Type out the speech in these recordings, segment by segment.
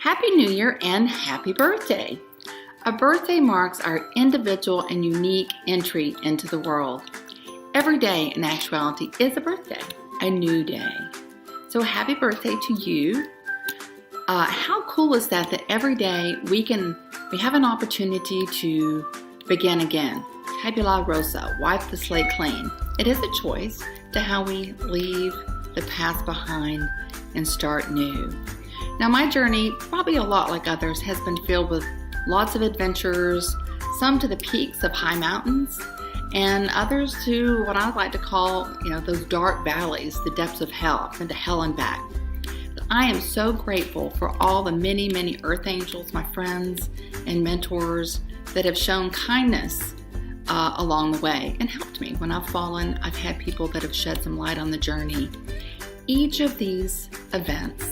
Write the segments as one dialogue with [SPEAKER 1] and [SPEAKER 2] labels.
[SPEAKER 1] Happy New Year and happy birthday! A birthday marks our individual and unique entry into the world. Every day, in actuality, is a birthday, a new day. So happy birthday to you. How cool is that every day we have an opportunity to begin again. Tabula rasa, wipe the slate clean. It is a choice to how we leave the past behind and start new. Now my journey, probably a lot like others, has been filled with lots of adventures, some to the peaks of high mountains, and others to what I like to call, those dark valleys, the depths of hell, and to hell and back. I am so grateful for all the many, many earth angels, my friends and mentors that have shown kindness along the way and helped me. When I've fallen, I've had people that have shed some light on the journey. Each of these events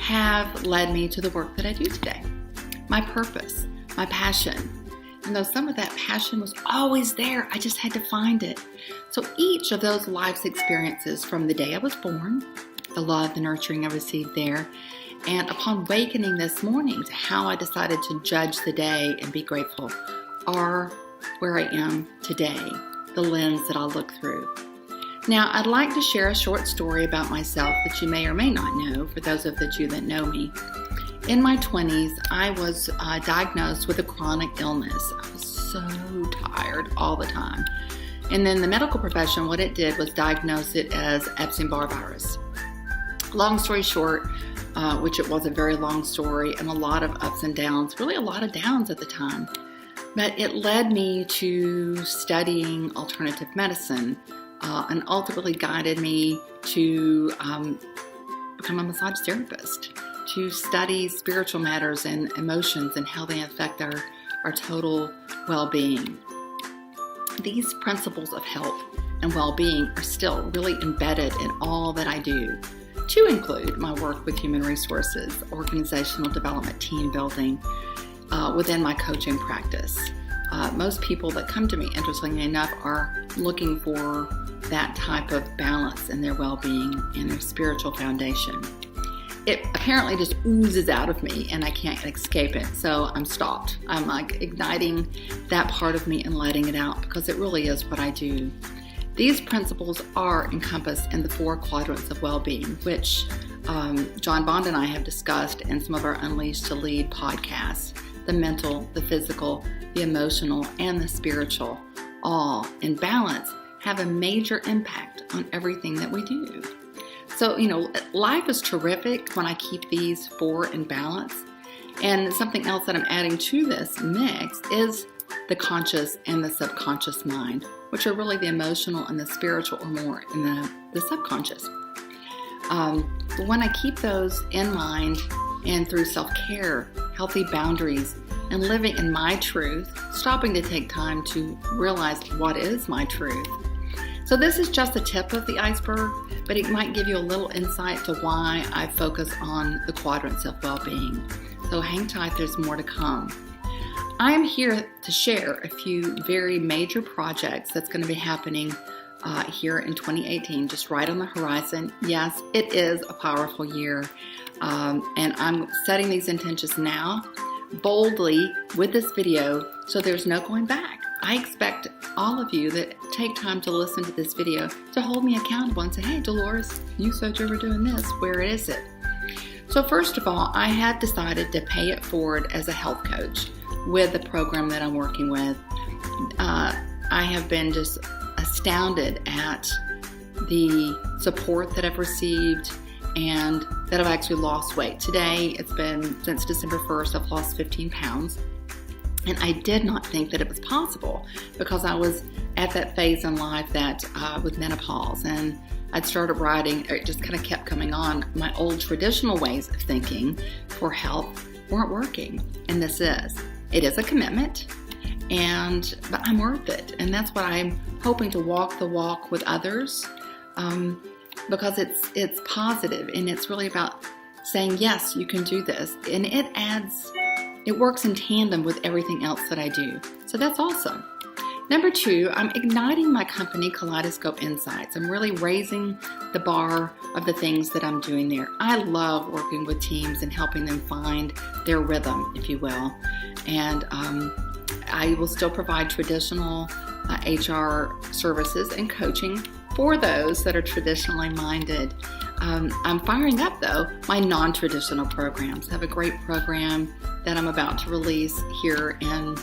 [SPEAKER 1] have led me to the work that I do today. My purpose, my passion. And though some of that passion was always there, I just had to find it. So each of those life's experiences from the day I was born, the love, the nurturing I received there, and upon awakening this morning to how I decided to judge the day and be grateful, are where I am today, the lens that I'll look through. Now, I'd like to share a short story about myself that you may or may not know, for those of you that know me. In my 20s, I was diagnosed with a chronic illness. I was so tired all the time. And then the medical profession, what it did was diagnose it as Epstein-Barr virus. Long story short, which it was a very long story and a lot of ups and downs, really a lot of downs at the time. But it led me to studying alternative medicine and ultimately guided me to become a massage therapist, to study spiritual matters and emotions and how they affect our total well-being. These principles of health and well-being are still really embedded in all that I do, to include my work with human resources, organizational development, team building, within my coaching practice. Most people that come to me, interestingly enough, are looking for that type of balance in their well-being and their spiritual foundation. It apparently just oozes out of me and I can't escape it, so I'm stopped. I'm like igniting that part of me and letting it out because it really is what I do. These principles are encompassed in the 4 quadrants of well-being, which John Bond and I have discussed in some of our Unleashed to Lead podcasts. The mental, the physical, the emotional, and the spiritual, all in balance, have a major impact on everything that we do. So, life is terrific when I keep these 4 in balance. And something else that I'm adding to this mix is the conscious and the subconscious mind, which are really the emotional and the spiritual, or more in the subconscious. But when I keep those in mind and through self-care, healthy boundaries, and living in my truth, stopping to take time to realize what is my truth. So this is just the tip of the iceberg, but it might give you a little insight to why I focus on the quadrants of well-being. So hang tight, there's more to come. I am here to share a few very major projects that's going to be happening here in 2018, just right on the horizon. Yes, it is a powerful year, and I'm setting these intentions now, boldly with this video, so there's no going back. I expect all of you that take time to listen to this video to hold me accountable and say, hey, Dolores, you said you were doing this. Where is it? So first of all, I have decided to pay it forward as a health coach with the program that I'm working with. I have been just astounded at the support that I've received and that I've actually lost weight. Today, it's been since December 1st, I've lost 15 pounds. And I did not think that it was possible because I was at that phase in life that with menopause, and I'd started writing, it just kind of kept coming on. My old traditional ways of thinking for health weren't working, and this is. It is a commitment, but I'm worth it. And that's what I'm hoping to walk the walk with others, because it's positive, and it's really about saying, yes, you can do this. And it works in tandem with everything else that I do. So that's awesome. Number 2, I'm igniting my company, Kaleidoscope Insights. I'm really raising the bar of the things that I'm doing there. I love working with teams and helping them find their rhythm, if you will. And I will still provide traditional HR services and coaching for those that are traditionally minded. I'm firing up, though, my non-traditional programs. I have a great program that I'm about to release here in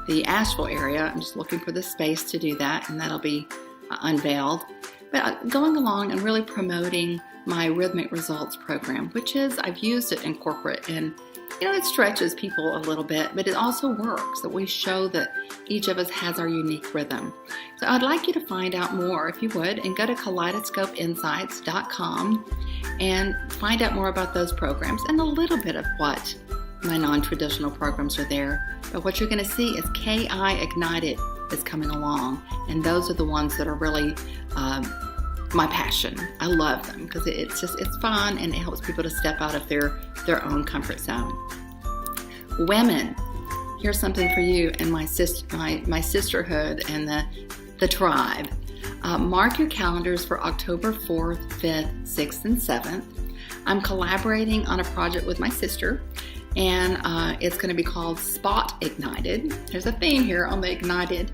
[SPEAKER 1] the Asheville area. I'm just looking for the space to do that, and that'll be unveiled. But going along and really promoting my Rhythmic Results program, which is, I've used it in corporate, and it stretches people a little bit, but it also works, that we show that each of us has our unique rhythm. So I'd like you to find out more, if you would, and go to kaleidoscopeinsights.com and find out more about those programs and a little bit of what my non-traditional programs are there. But what you're going to see is KI Ignited is coming along, and those are the ones that are really my passion. I love them because it's fun, and it helps people to step out of their own comfort zone. Women, here's something for you and my sisterhood and the tribe. Mark your calendars for October 4th, 5th, 6th, and 7th. I'm collaborating on a project with my sister, and it's going to be called Spot Ignited. There's a theme here on the Ignited.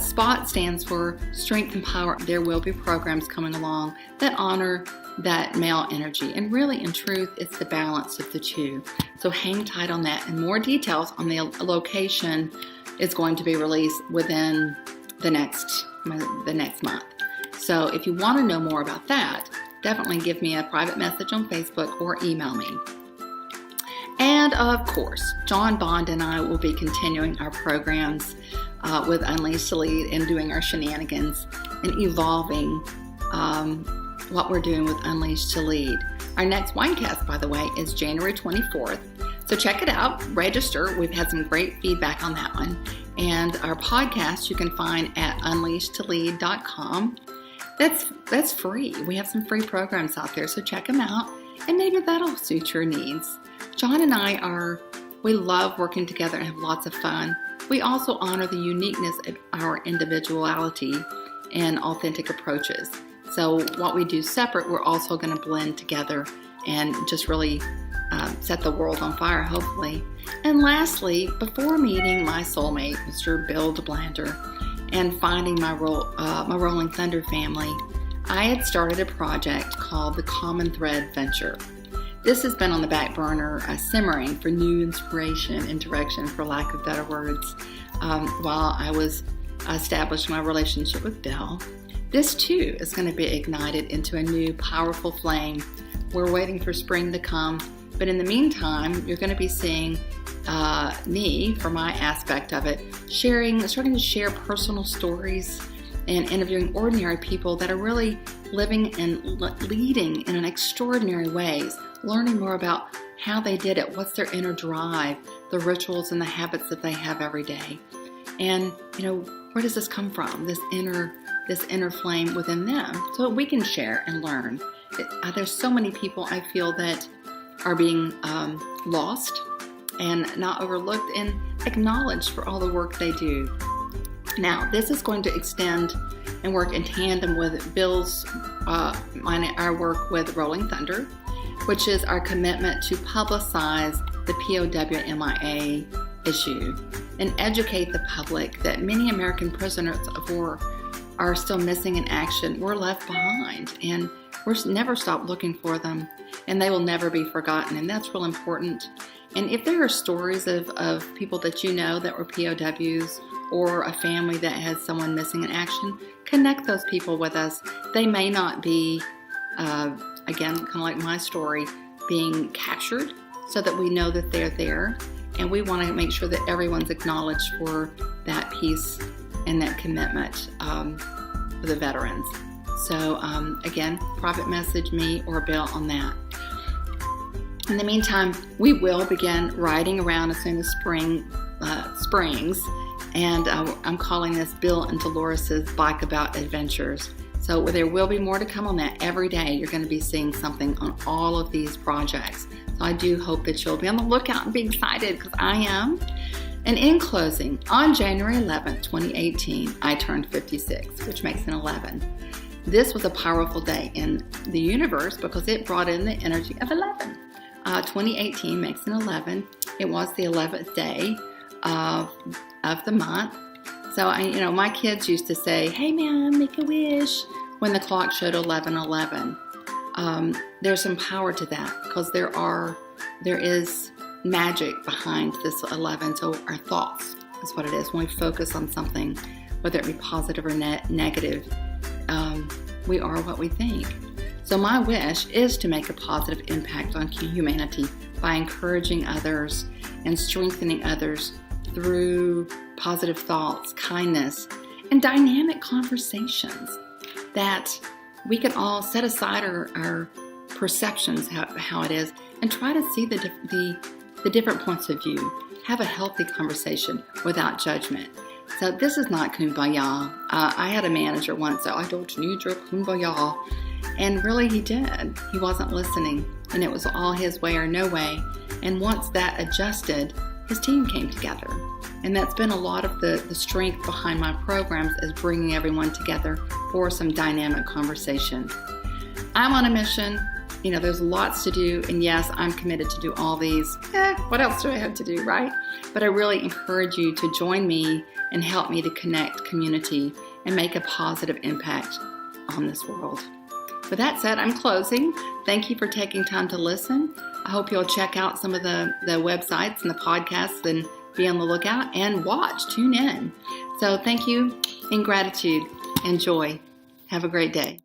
[SPEAKER 1] SPOT stands for Strength and Power. There will be programs coming along that honor that male energy, and really, in truth, it's the balance of the two. So hang tight on that, and more details on the location is going to be released within the next month. So if you want to know more about that, definitely give me a private message on Facebook or email me. And of course, John Bond and I will be continuing our programs with Unleash to Lead and doing our shenanigans and evolving what we're doing with Unleash to Lead. Our next Winecast, by the way, is January 24th. So check it out, register. We've had some great feedback on that one. And our podcast you can find at unleashtolead.com. That's free. We have some free programs out there, so check them out, and maybe that'll suit your needs. John and I we love working together and have lots of fun. We also honor the uniqueness of our individuality and authentic approaches. So what we do separate, we're also going to blend together and just really set the world on fire, hopefully. And lastly, before meeting my soulmate, Mr. Bill DeBlander, and finding my Rolling Thunder family, I had started a project called the Common Thread Venture. This has been on the back burner, simmering for new inspiration and direction, for lack of better words, while I was establishing my relationship with Bill. This too is going to be ignited into a new powerful flame. We're waiting for spring to come, but in the meantime, you're going to be seeing me, for my aspect of it, starting to share personal stories and interviewing ordinary people that are really living and leading in an extraordinary ways, learning more about how they did it, what's their inner drive, the rituals and the habits that they have every day. And, where does this come from, this inner flame within them, so we can share and learn. There's so many people I feel that are being lost and not overlooked and acknowledged for all the work they do. Now, this is going to extend and work in tandem with Bill's, our work with Rolling Thunder, which is our commitment to publicize the POW/MIA issue and educate the public that many American prisoners of war are still missing in action. We're left behind, and we're never stop looking for them, and they will never be forgotten, and that's real important. And if there are stories of people that you know that were POWs, or a family that has someone missing in action, connect those people with us. They may not be, again, kind of like my story, being captured, so that we know that they're there. And we want to make sure that everyone's acknowledged for that piece and that commitment for the veterans. So again, private message me or Bill on that. In the meantime, we will begin riding around as soon as spring springs. And I'm calling this Bill and Dolores' Bike About Adventures. So there will be more to come on that. Every day you're going to be seeing something on all of these projects. So I do hope that you'll be on the lookout and be excited, because I am. And in closing, on January 11th, 2018, I turned 56, which makes an 11. This was a powerful day in the universe because it brought in the energy of 11. 2018 makes an 11. It was the 11th day of the month. So, my kids used to say, "Hey, man, make a wish," when the clock showed 11:11. There's some power to that because there is magic behind this 11. So our thoughts is what it is. When we focus on something, whether it be positive or negative, we are what we think. So my wish is to make a positive impact on humanity by encouraging others and strengthening others through positive thoughts, kindness, and dynamic conversations, that we can all set aside our perceptions, how it is, and try to see the different points of view. Have a healthy conversation without judgment. So this is not kumbaya. I had a manager once say, "I don't need your kumbaya." And really he did. He wasn't listening. And it was all his way or no way. And once that adjusted, his team came together. And that's been a lot of the strength behind my programs, is bringing everyone together for some dynamic conversation. I'm on a mission. There's lots to do. And yes, I'm committed to do all these. What else do I have to do, right? But I really encourage you to join me and help me to connect community and make a positive impact on this world. With that said, I'm closing. Thank you for taking time to listen. I hope you'll check out some of the websites and the podcasts and be on the lookout and tune in. So thank you, in gratitude and joy. Have a great day.